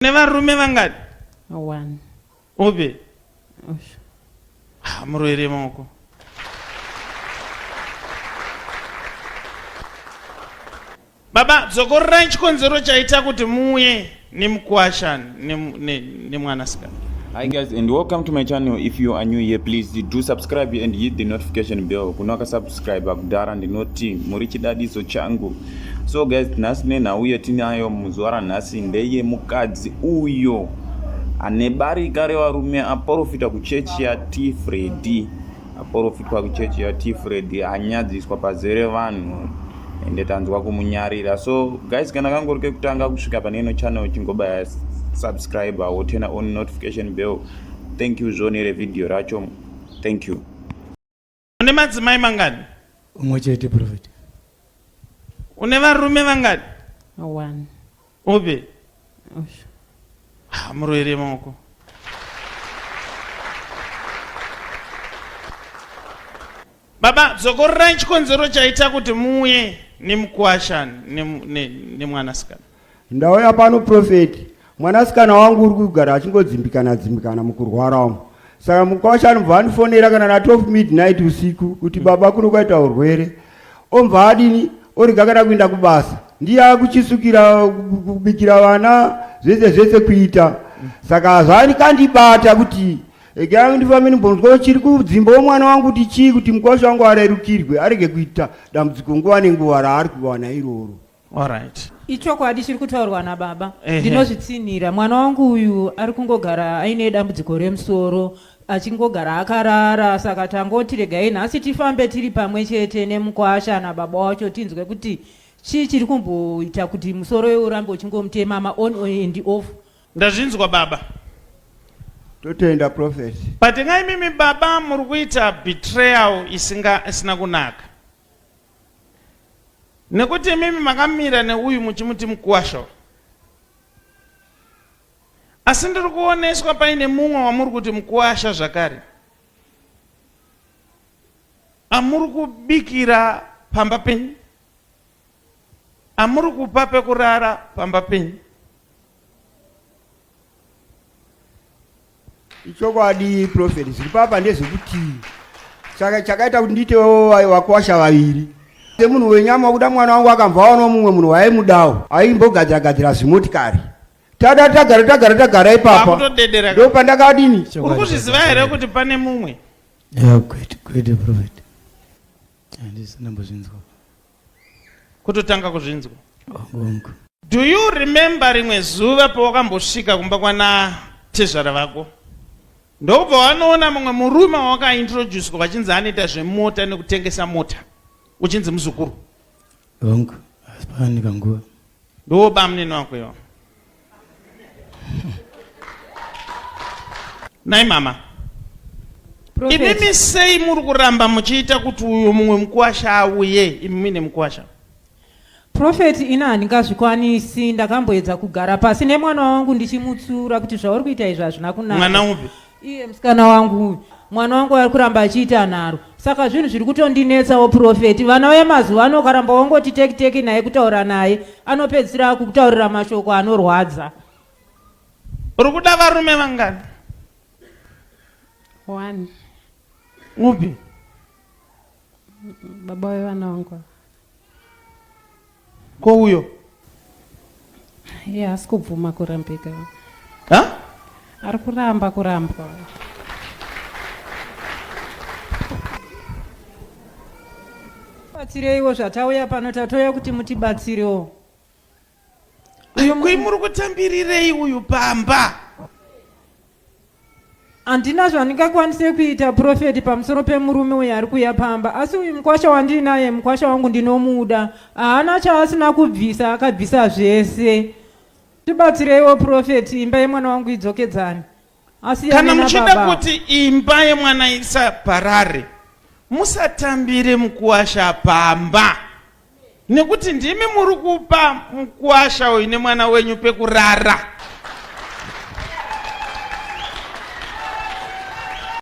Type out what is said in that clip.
ReVarume vangani? 1. Obe. Muroere maoko. Baba, zokorrai chikonzero chaita kuti muuye nemukwasha nemwanasikana. Hi guys, and welcome to my channel. If you are new here, please do subscribe and hit the notification bell. Kunaka subscribe kudara ndinoti muri chidadiso changu. So guys, nhasi nenhauyo tinayo muzuva nhasi ndeye Mukadzi uyo ane Barika ReVarume aprofita kuchechi ya Freddy. Aprofita kuchechi ya Freddy anyadziswa pazere vanhu ende tanzwa kumunyarira. So guys, kana kangorike kutanga kusvika paneno channel chingobaya subscribe or turn on notification bell. Thank you zonere video racho. Thank you. Une madzimai mangani? Umwechete prophet. Une varume vangani? 1. Obe. Muroere maoko. Baba, zokorrai chikonzero chaita kuti muuye nemukwasha nemwanasikana. Ndauya pano prophet. Mwanasikana wangu uri kugara achingodzimbikana mukurwara umu. Saka mukwasha anobva andifonera kana na 12 midnight usiku kuti baba kuno kwaita urwere. Obva adini origakana kuenda kubasa. Ndiye akuchisukira kubikira vana zvese kuita. Saka zvani kandibata kuti ega ndifameni mbonzwa chiri kudzimba womwana wangu kuti chii kuti mukwasha wangu arerukirwe arege kuita dambudziko nguva nenguva raari kuwana iroro. Alright. Ichokwadi chiri kutaurwa nababa. Ndinozvitsinira mwana wangu uyu ari kungogara aine dambudziko remusoro, achingogara akarara, saka tangoti regai nhasi tifambe tiri pamwe chete nemukwasha nababa wacho tinzwe kuti chii chiri kumboita kuti musoro urambe uchingomutema ma on and off. Ndazvinzwa baba. Totenda prophet. But ngai mimi baba muri kuita betrayal isina kunaka. Nekuti mimi makamira neuyu muchimuti mukwasha. Asi ndiri kuoneswa paine mumwe wamuri kuti mukwasha zvakare. Amuri kubikira pamba penyu. Amuri kupa pekurara pamba penyu. Ichokwadi prophet zviri papa ndezvekuti saka chakaita kuti nditewo wakwasha vaviri. Munhu wenyama kuda mwana wangu akamvawo nomumwe munhu waimudawo aimbogadzira zvimotikari. Tagara ipapa. Ndo pandakadini. Uri kuzviziva here kuti pane mumwe? Kwete prophet. Handisina mbozvinzwa. Kutotanga kuzvinzwa. Do you remember rimwe zuva pawakambosvika kumba kwana tezvara vako? Ndobva wanoona mumwe murume wakaintroduce vachinzi anoita zvemota nekutengesa mota. Uchinzi muzukuru. Hongu, asipani kanguva. Ndo bamneni wako iwa. Nai mama. Imimi sei muri kuramba muchiita kuti uyo mumwe mukwasha auye, imimi nemukwasha. Prophet ina handingazvikwanisi, ndakamboedza kugara pasi nemwana wangu ndichimutsura kuti zvauri kuita izvi hazvina kunaka. Mwana upi? Iye musikana wangu. Mwana wangu ari kuramba achiita naro. Saka zvinhu zviri kutondinetsawo prophet. Vana vemazuva ano ukaramba wongoti teki naye kutaura naye anopedzisira kukutaurira mashoko anorwadza. Uri kuda varume vangani? 1. Upi? Baba vevana vangu. Ko uyo? Iye asi kubvuma kurambika. Ha? Ari kuramba. Batsireiwo zvatauya pano tatoya kuti mutibatsirewo. Uyu muri kutambirirei uyu pamba? Handina zvandingakwanise kuita prophet pamusoro pemurume uyu ari kuya pamba. Asi uyu mukwasha wandinaye, mukwasha wangu ndinomuda. Haana chaasina kubvisa, akabvisa zvese. Tibatsireiwo prophet, imba yemwana wangu idzokedzane. Kana muchida kuti imba yemwana isaparare, musatambire mukwasha pamba. Nekuti ndimi muri kupa mukwasha uyu nemwana wenyu pekurara.